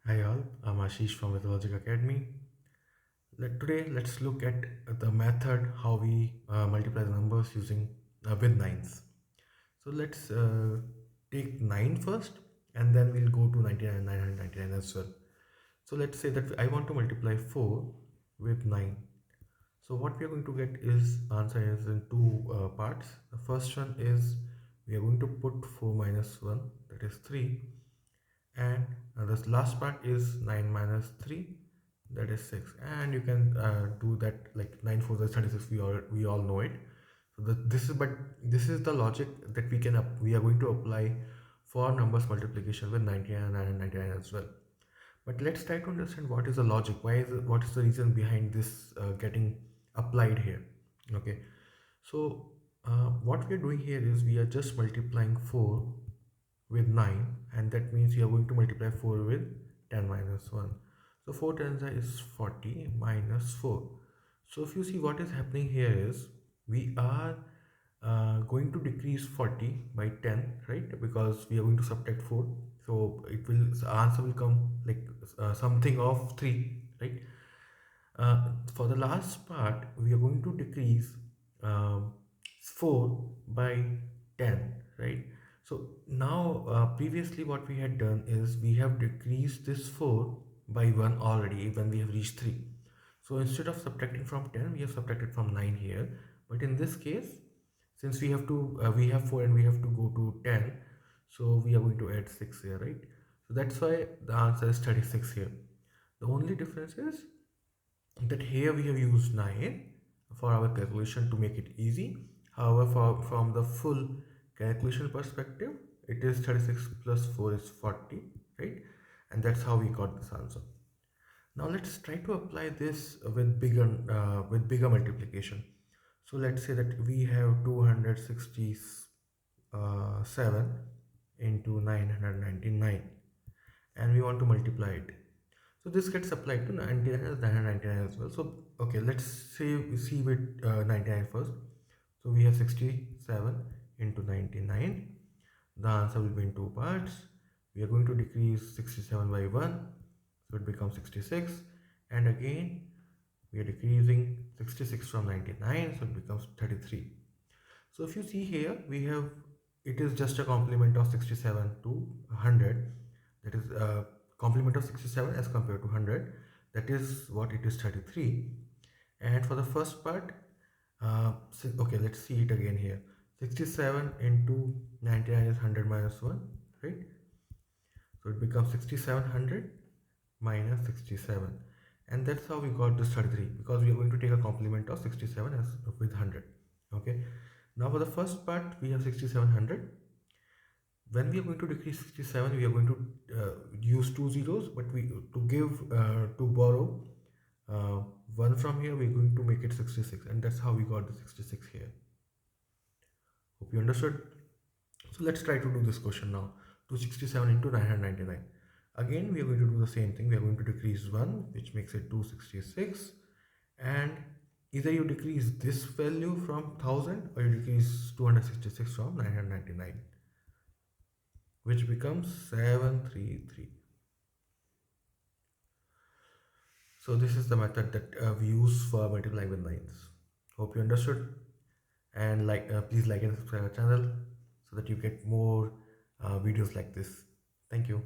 Hi all, I'm Ashish from Mythologic Academy. Today let's look at the method how we multiply the numbers using with nines. So let's take 9 first and then we'll go to 99, 999 as well. So let's say that I want to multiply 4 with 9. So what we are going to get is answer is in two parts. The first one is we are going to put 4 minus 1, that is 3, and this last part is 9 minus 3, that is 6, and you can do that like 9 4 is 36. We all know it. So this is the logic that we are going to apply for numbers multiplication with 99 and 99 as well. But let's try to understand what is the logic, what is the reason behind this getting applied here. Okay, so what we are doing here is we are just multiplying 4 with 9, and that means you are going to multiply 4 with 10 minus 1. So 4 times is 40 minus 4. So if you see what is happening here is we are going to decrease 40 by 10, right? Because we are going to subtract 4. So the answer will come like something of 3, right? For the last part, we are going to decrease um, 4 by 10, right? So now, previously what we had done is we have decreased this 4 by 1 already when we have reached 3. So instead of subtracting from 10, we have subtracted from 9 here. But in this case, since we have 4 and we have to go to 10, so we are going to add 6 here, right? So that's why the answer is 36 here. The only difference is that here we have used 9 for our calculation to make it easy. However, from the full calculation perspective, it is 36 plus 4 is 40, right? And that's how we got this answer. Now let's try to apply this with bigger multiplication. So let's say that we have 267 into 999 and we want to multiply it. So this gets applied to 99 as 999 as well. So okay, let's say we see with 99 first. So we have 67 into 99. The answer will be in two parts. We are going to decrease 67 by 1, so it becomes 66, and again we are decreasing 66 from 99, so it becomes 33. So if you see here, we have, it is just a complement of 67 to 100, that is a complement of 67 as compared to 100, that is what it is, 33. And for the first part, okay, let's see it again here. 67 into 99 is 100 minus 1, right? So it becomes 6700 minus 67, and that's how we got this 33, because we are going to take a complement of 67 as with 100. Okay, now for the first part we have 6700. When we are going to decrease 67, we are going to use two zeros, but we to borrow uh, one from here, we're going to make it 66, and that's how we got the 66 here. Hope you understood. So let's try to do this question now. 267 into 999. Again, we are going to do the same thing. We are going to decrease 1, which makes it 266. And either you decrease this value from 1000 or you decrease 266 from 999, which becomes 733. So this is the method that we use for multiplying with nines. Hope you understood. And please like and subscribe our channel so that you get more videos like this. Thank you.